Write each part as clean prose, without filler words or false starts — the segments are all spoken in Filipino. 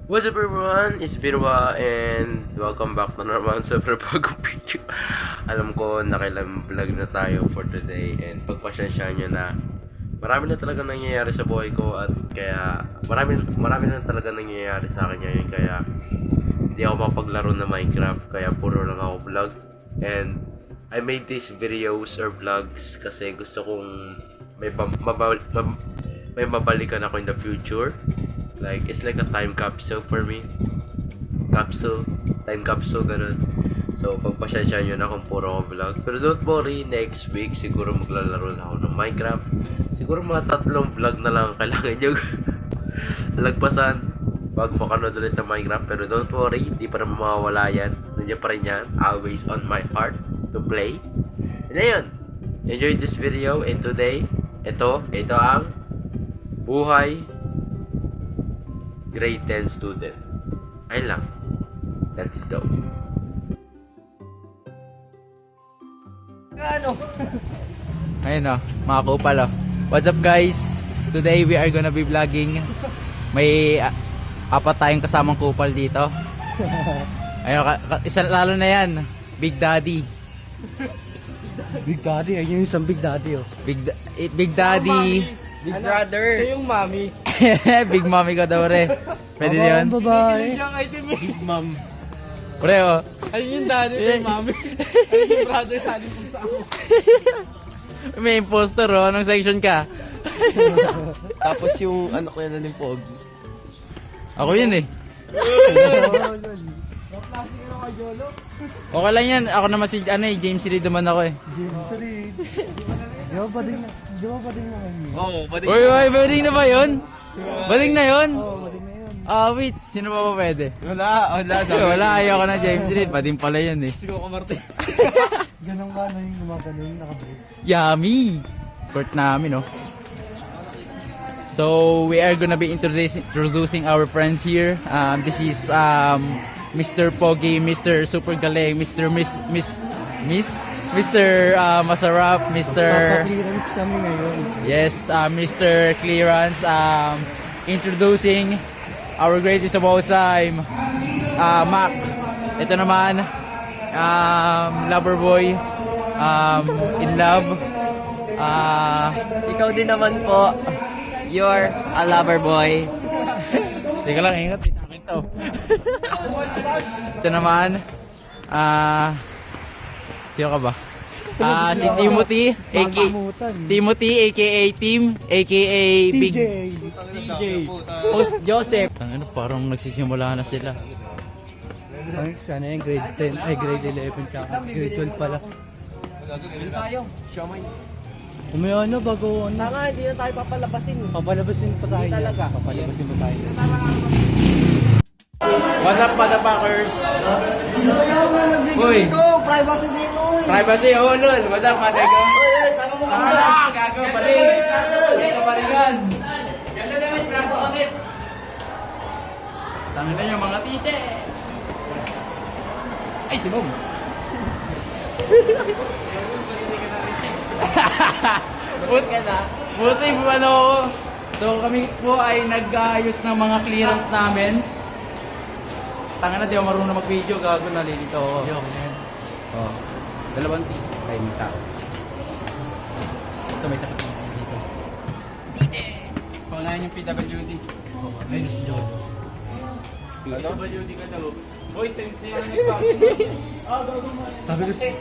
What's up everyone? It's Birwa and welcome back na naman sa bagong video. Alam ko nakailang vlog na tayo for today and pagpasyensyahan nyo na marami na talaga nangyayari sa buhay ko at kaya marami na talaga nangyayari sa akin ngayon kaya hindi ako mapaglaro na Minecraft kaya puro lang ako vlog and I made these videos or vlogs kasi gusto kong may mabalikan ako in the future. Like, it's like a time capsule for me. Time capsule, ganun. So, pagpasyensyahan nyo na kung puro ako vlog. Pero don't worry, next week, siguro maglalaro na ako ng Minecraft. Siguro mga 3 vlog na lang kailangan nyo lagpasan bago makanood ulit ng Minecraft. Pero don't worry, di pa naman mawawala yan. Nandiyan pa rin yan. Always on my heart to play. And ayun, enjoy this video. And today, ito ang buhay grade 10 student. Ayun lang. Let's go. Ayun o, mga kupal o. What's up guys? Today we are gonna be vlogging. May apat tayong kasamang kupal dito. Ayun, isa lalo na yan. Big Daddy. Big Daddy, ayun yung isang Big Daddy oh. Big Daddy. Big Brother. Siya yung mommy. Big Mommy ka daw re. Pwede na yun? Babae. Big Mom. Pre o. Ayun yung daddy, yung mommy. Ayun yung brother sa aling kung saan. May imposter o. Anong section ka? Tapos yung ano ko yan ng pogi. Ako yun eh. Okay lang yan. Ako naman si James Reed naman ako eh. James Reed. Di ba bading na ngayon? Oo, bading Uy, bading na ba yun? Bading na yun? Oo, bading na yun. Wait. Sino pa pwede? Wala. Wala, ayoko na James Reed. Bading pala yun eh. Siguro ko Martin. Ganun ka na yung gumagano yung nakabreak. Yummy! Court namin, no? So, we are gonna be introducing our friends here. This is Mr. Pogi, Mr. Super Galing, Mr. Mr. Masarap, Mr. Clearance kami ngayon. Yes, Mr. Clearance. Introducing our greatest of all time, Mac. Ito naman, lover boy, in love. Ikaw din naman po. You're a lover boy. Teka lang, ingat. Sa akin to. Ito naman, sino ka ba? Si Timothy, aka Tim, aka Big. DJ. Host Joseph. Ano, parang nagsisimula na sila. Sana yung grade 10, ay grade 11 ka. Grade 12 pala. Tayo. Siomay. Umaya na bago ano. Tanga, hindi na tayo papalabasin. Papalabasin pa tayo. Hindi talaga. Papalabasin pa tayo. What's up, motherfuckers? Uy, Privacy dito. privacy, lol. What's up, motherfucker? Oy, sama mo Tanga na, gago, balik. Hindi ka paringan. Tanga na yung mga tite. Ay, si Mom. Buti po ano ako. So kami po ay nag-ayos ng mga clearance namin. Tanga na, di ako marunong mag-video. Gago, nalilito ako. Yung yan. Oh. Dalawang tito. Ay, may tao. Ito, may sakit dito. Pangalan yung PWD. Ayun si Jojo. PWD ka daw. Boy, sense yan. Sabi ko si...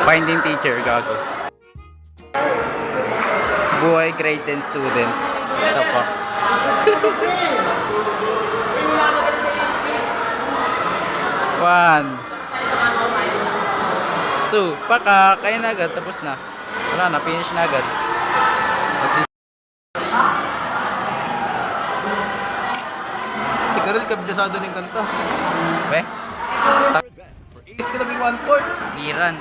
Finding teacher, gago. Buhay grade 10 student. What the fuck? One. Two. Paka, kaya na agad. Tapos na. Wala na, finish na agad. Si Karel kabidasado ng kanta. We? Is ka naging 1/4.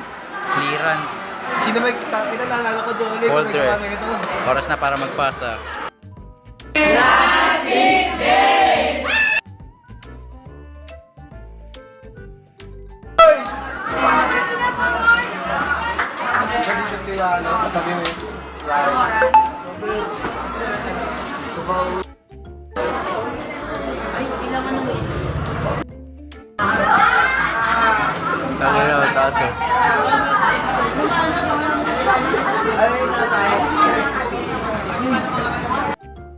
Clearance. Sino may inalala ko doon ulit. Holder. May ito. Oras na para magpasa. dito si ano, katabi mo yun. Tangin na, taas eh.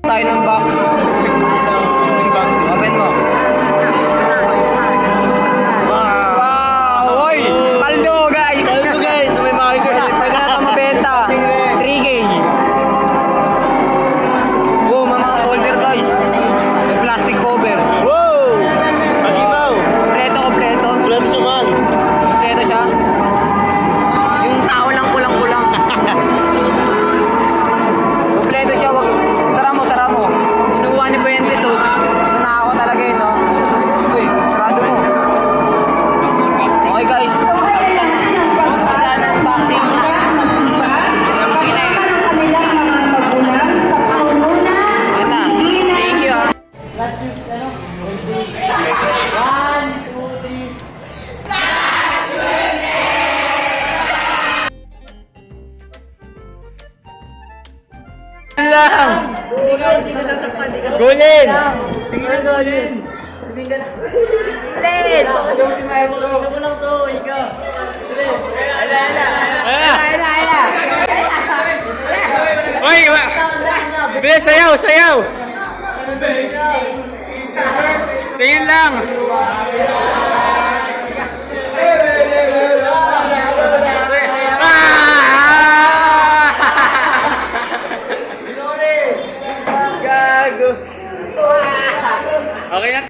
Tayo ng box. Open mo. Wow! Oy! Paldo guys! Paldo guys! May makikita. Pwede na ito mabenta. 3K. Wow, may mga folder guys. May plastic cover. Wow! Alimaw! Kompleto. Kompleto siya man. Kompleto siya. Yung tao lang kulang-kulang. Kompleto siya. Wag. Sara mo. Inuwa ni Puente, so nanako talaga yun, no? Uy, sarado mo. Okay guys, tapos na ng boxing. Ayan na. Thank you, ah. Golin! Tingnan golin! Tingnan lang. Golin! Ikaw si Maestro. Ikaw mo lang to, ikaw. Ala! Oy! Bilis, sayaw! Tingin lang! Okay na.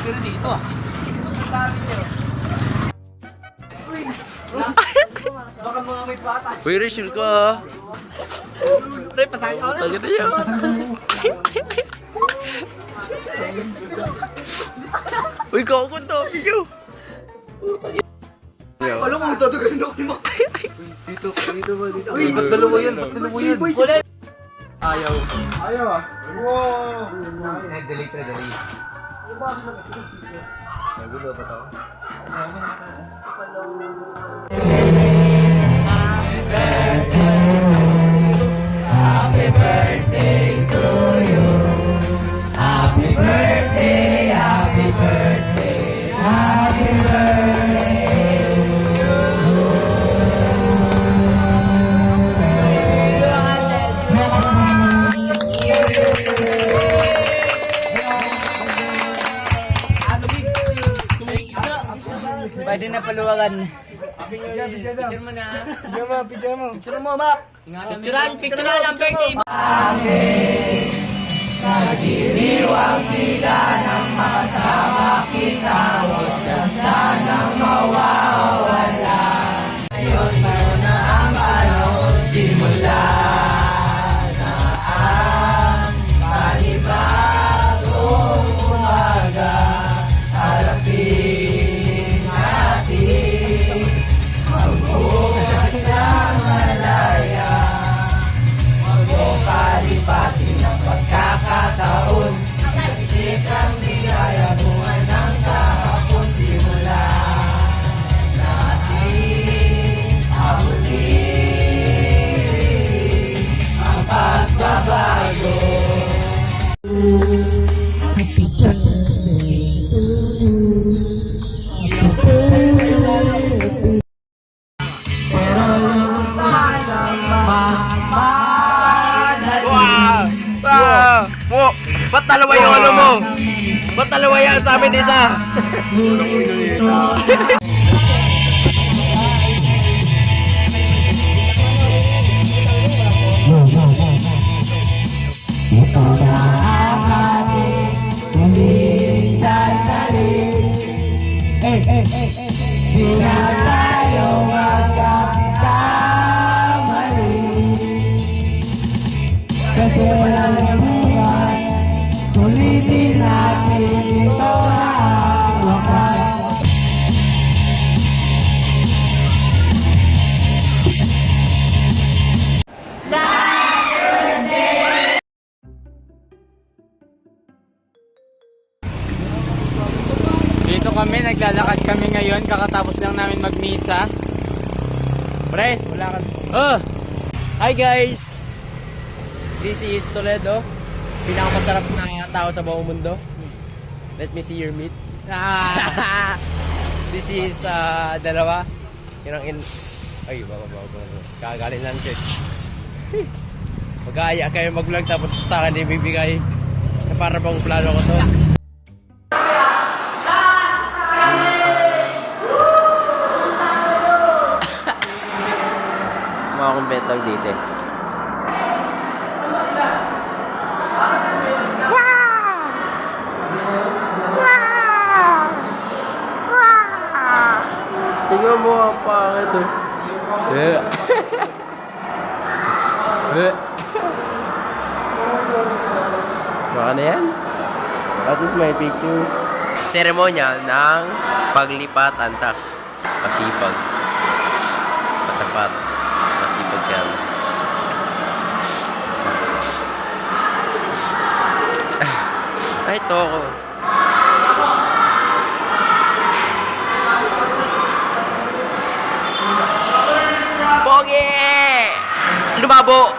Pero dito ah. Uy, Rachel ka. Pre, pasay ako na. Tagad na yan. Uy, kakunta. Video. Alam mo, tatagalin ako ni Mak. Dito ba? Uy, ba't dalawa yan? Ayaw ah. Wow. Delete. Nagulo ba ito? Happy birthday to you. Happy birthday, happy birthday, happy birthday to you. Pwede na paluwagan. Picture mo na. Picture mo, Mak. Picture ang birthday. Nagdiriwang sila ng makasama kita, huwag na sanang mawawala. Ngayon mo na ang panahon, simula na ang panibagong umaga. Harapin natin magbukas ng malaya, magpapalipasin ng pagkakataon. Kasi Ba't dalawa yan sa amin isa? Dito kami, naglalakad kami ngayon. Kakatapos lang namin magmisa. Pre, wala ka. Oh! Hi guys! This is Toledo. Pinakamasarap na tao sa buong mundo. Let me see your meat. This is dalawa. Yun ang Ay, baka. Kagaling ng church. Mag-aaya kayo mag-vlog tapos sa akin ibibigay. Para bang plano ko to. Mga akong bentag dito eh. Tingnan mo ang pangit eh. Baka na yan? That is my picture. Seremonyal ng paglipat antas. Pasipag. Matapat. Pasipag yan. Ay, toko. Pogi! Lumabo!